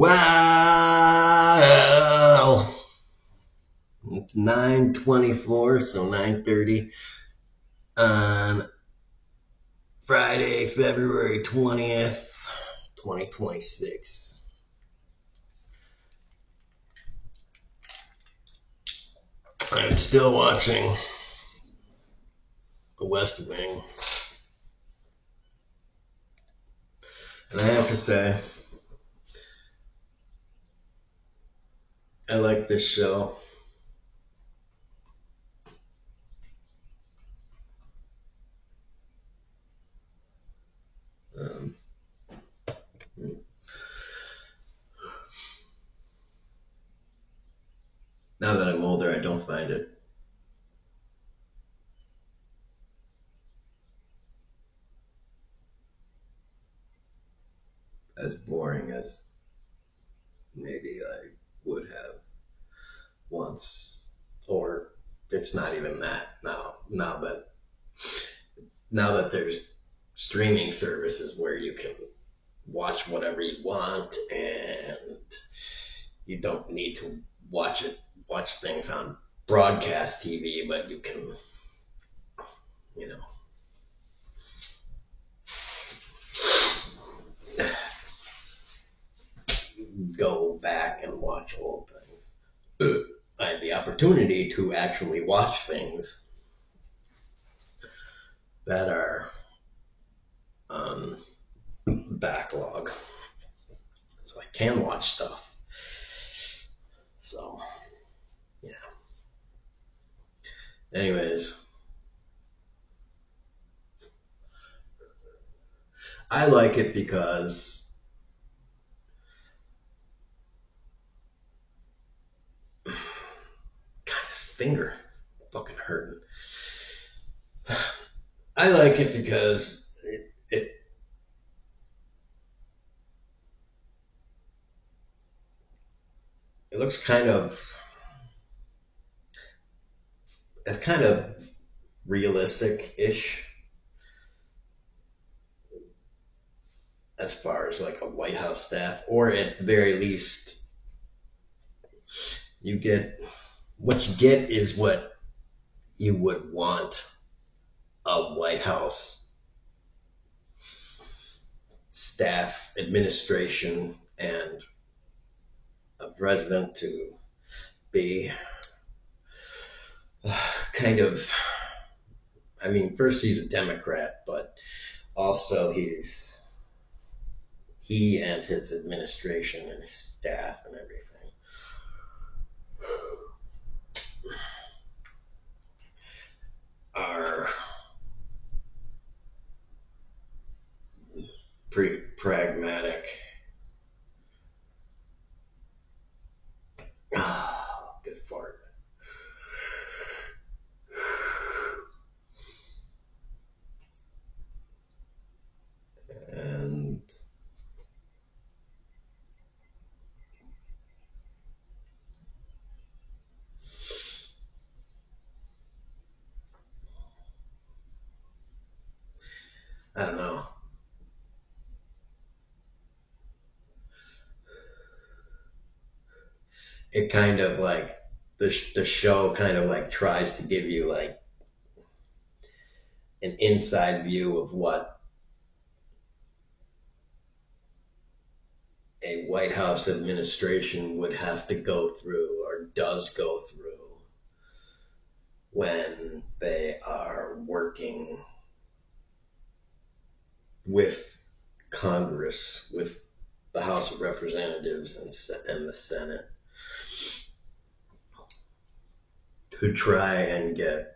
Wow! It's 9:24, so 9:30 on Friday, February 20th, 2026. I'm still watching The West Wing, and I have to say, I like this show. Um, Now that I'm older, I don't find it as boring as maybe I would have once, or it's not even that now. Now that there's streaming services where you can watch whatever you want, and you don't need to watch things on broadcast TV, but you can, you know, go back and watch old things. I have the opportunity to actually watch things that are on backlog, so I can watch stuff. So, yeah. Anyways, I like it because God, this finger fucking hurting. I like it because it looks it's kind of realistic-ish as far as like a White House staff, or at the very least, you get what you get is what you would want a White House staff, administration, and a president to be. Kind of. I mean, first he's a Democrat, but also he and his administration and his staff and everything are pretty pragmatic. Ah, good fart. And I don't know. It kind of like the show kind of like tries to give you like an inside view of what a White House administration would have to go through or does go through when they are working with Congress, with the House of Representatives and the Senate, to try and get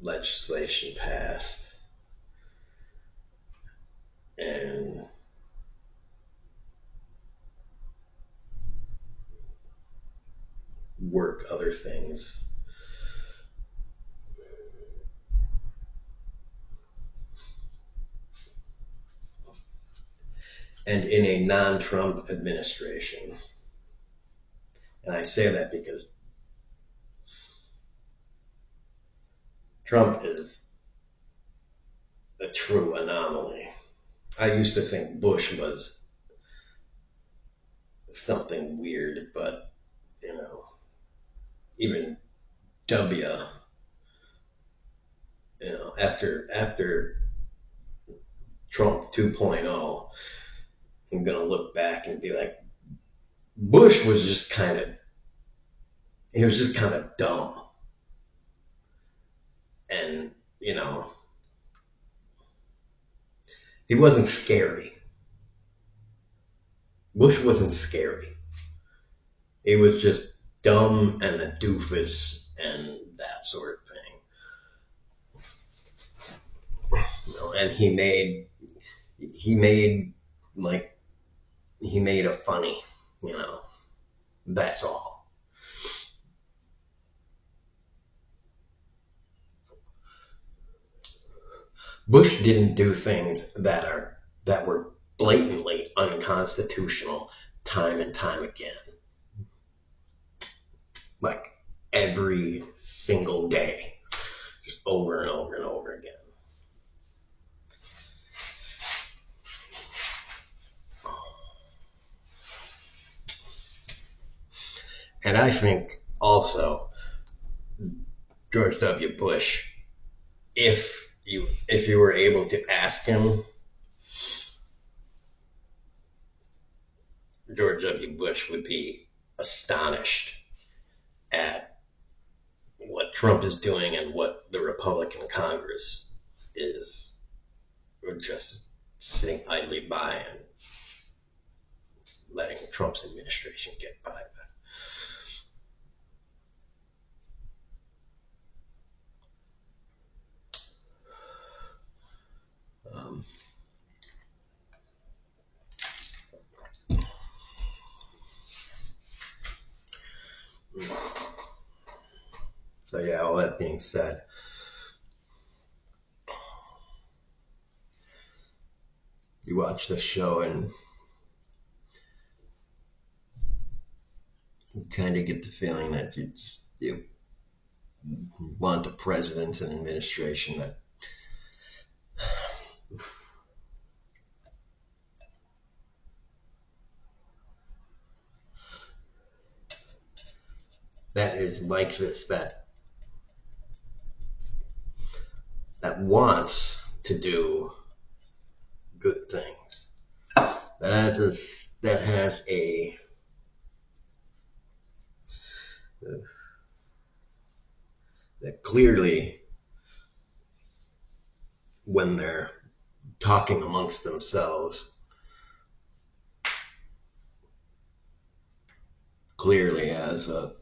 legislation passed and work other things. And in a non-Trump administration. And I say that because Trump is a true anomaly. I used to think Bush was something weird, but even W, after Trump 2.0, I'm gonna look back and be like, Bush was just kind of he was just kind of dumb, and he wasn't scary. Bush wasn't scary. He was just dumb and a doofus and that sort of thing. And he made like he made a funny, you know. That's all. Bush didn't do things that were blatantly unconstitutional time and time again. Like every single day. Just over and over and over again. And I think also George W. Bush, if you were able to ask him, George W. Bush would be astonished at what Trump is doing and what the Republican Congress is just sitting idly by and letting Trump's administration get by. Um, so yeah, all that being said, you watch this show and you kind of get the feeling that you want a president and administration that is like this, that wants to do good things, that has a that clearly, when they're talking amongst themselves, clearly has a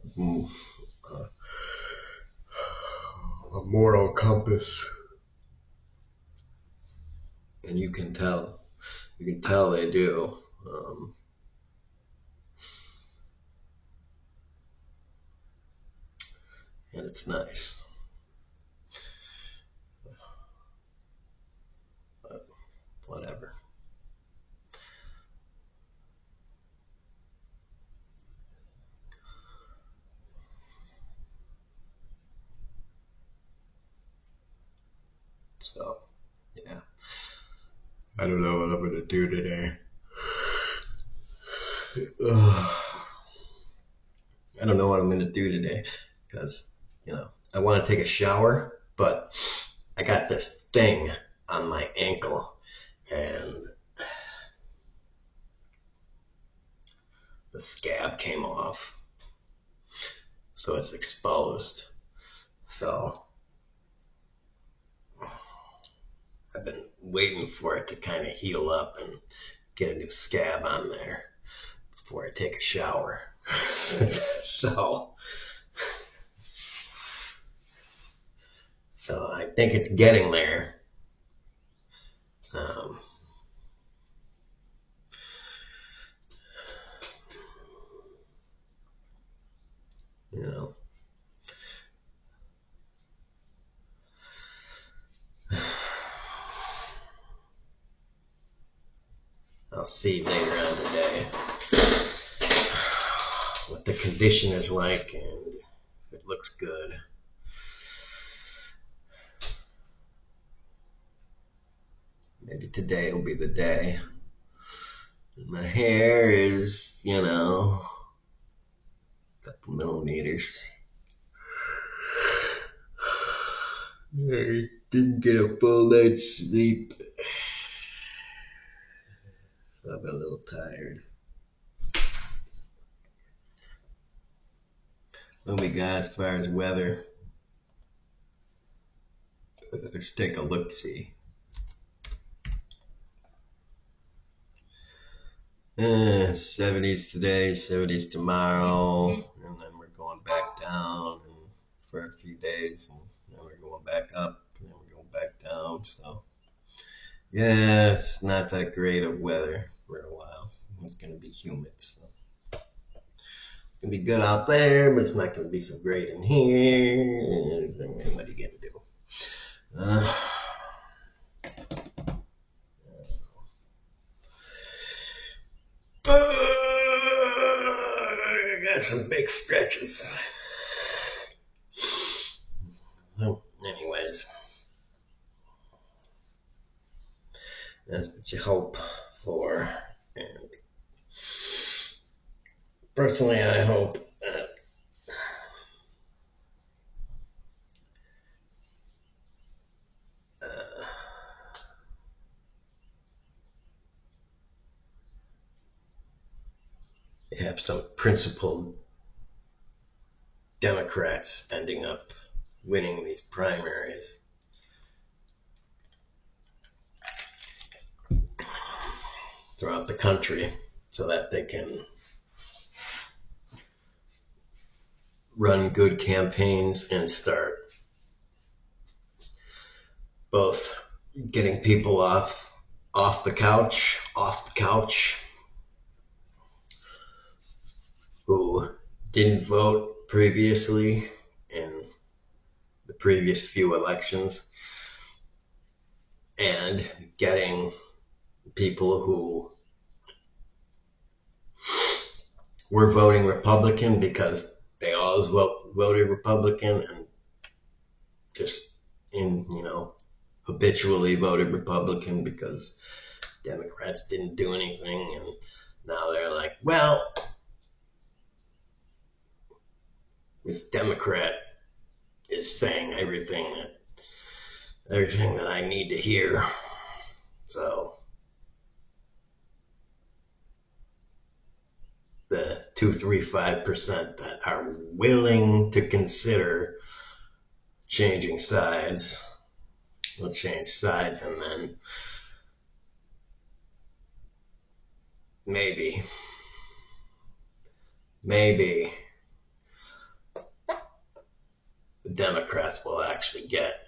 moral compass, and you can tell they do. And it's nice. But whatever. So, yeah. I don't know what I'm going to do today. I don't know what I'm going to do today because, I want to take a shower, but I got this thing on my ankle and the scab came off. So it's exposed. So I've been waiting for it to kind of heal up and get a new scab on there before I take a shower. So I think it's getting there. Um, you know, I'll see later on today what the condition is like and if it looks good. Maybe today will be the day. My hair is, a couple millimeters. I didn't get a full night's sleep. So I'm a little tired. What we got as far as weather? Let's take a look-see. 70s today, 70s tomorrow, and then we're going back down for a few days, and then we're going back up, and then we're going back down. So, yeah, it's not that great of weather for a while. It's going to be humid, so it's going to be good out there, but it's not going to be so great in here. What are you going to do? I got some big stretches. Anyways, that's what you hope for. And personally, I hope that you have some principled Democrats ending up winning these primaries. Throughout the country so that they can run good campaigns and start both getting people off the couch who didn't vote previously in the previous few elections, and getting people who were voting Republican because they always voted Republican and just habitually voted Republican because Democrats didn't do anything, and now they're like, well, this Democrat is saying everything that I need to hear. So the 2-3-5% that are willing to consider changing sides will change sides, and then maybe the Democrats will actually get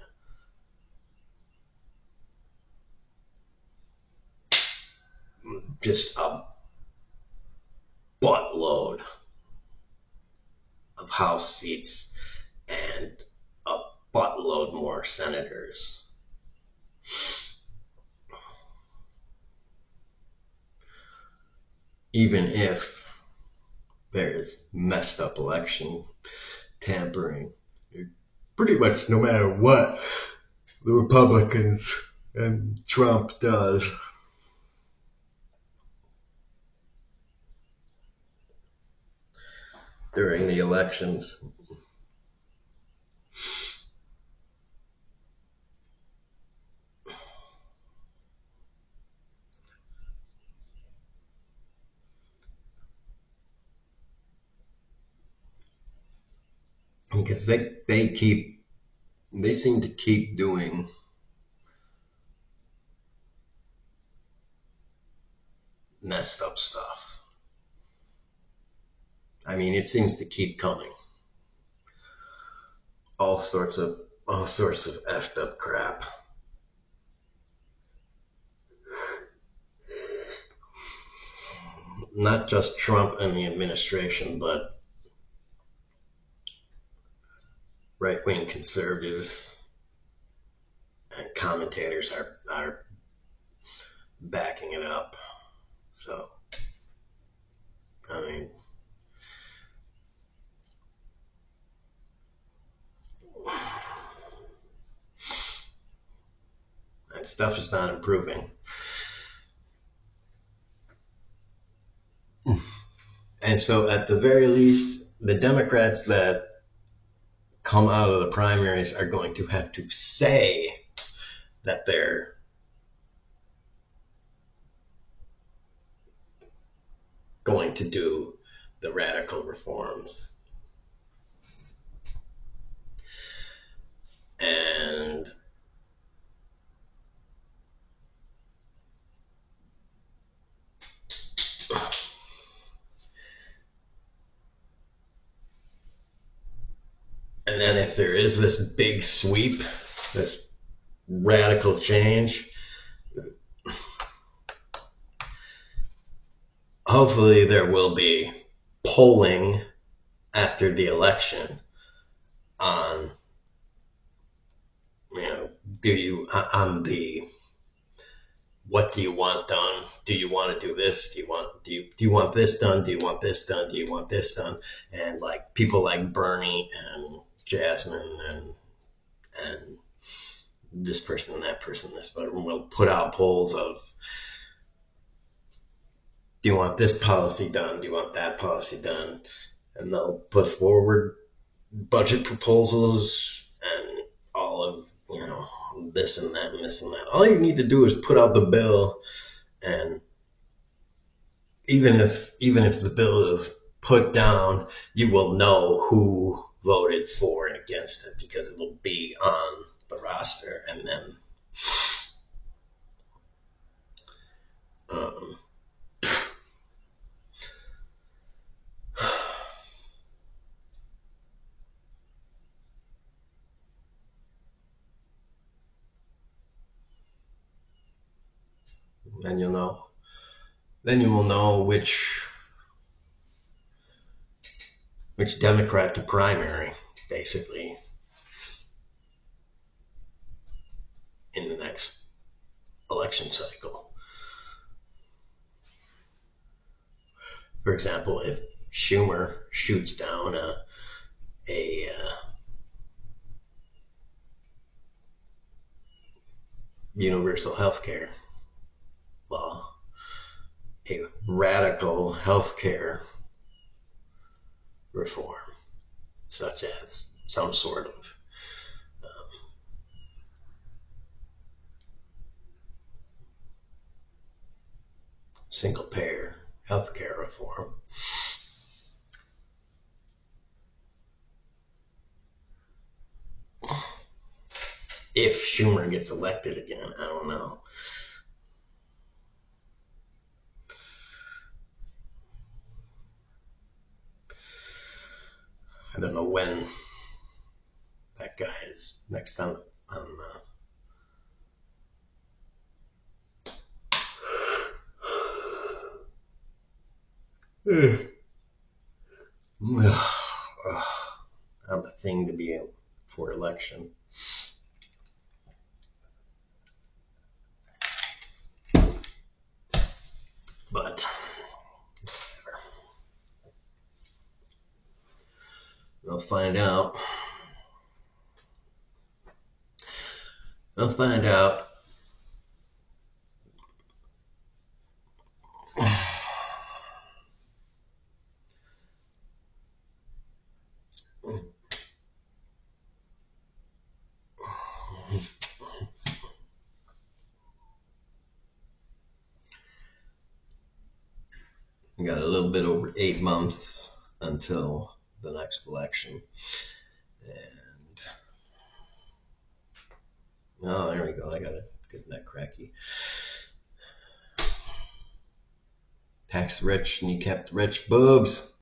just a buttload of House seats and a buttload more senators. Even if there is messed up election tampering, pretty much no matter what the Republicans and Trump does, during the elections, because they seem to keep doing messed up stuff. I mean, it seems to keep coming. All sorts of effed up crap. Not just Trump and the administration, but right-wing conservatives and commentators are backing it up. So, I mean, that stuff is not improving. And so, at the very least, the Democrats that come out of the primaries are going to have to say that they're going to do the radical reforms. And and then if there is this big sweep, this radical change, hopefully there will be polling after the election on, do you on the what do you want done? Do you want to do this? Do you want this done? Do you want this done? Do you want this done? And like people like Bernie and Jasmine and this person and that person, this person will put out polls of, do you want this policy done? Do you want that policy done? And they'll put forward budget proposals and all of, this and that and this and that. All you need to do is put out the bill, and even if the bill is put down, you will know who voted for and against it because it will be on the roster. And then then you'll know. Then you will know which Democrat to primary, basically, in the next election cycle. For example, if Schumer shoots down a universal health care law, a radical health care reform, such as some sort of single payer health care reform. If Schumer gets elected again, I don't know. I don't know when that guy is next on on the thing to be for election. But whatever. We'll find out. We'll find out. We got a little bit over 8 months until the next election. And oh, there we go. I got a good neck cracky. Tax rich, kneecapped rich, boobs.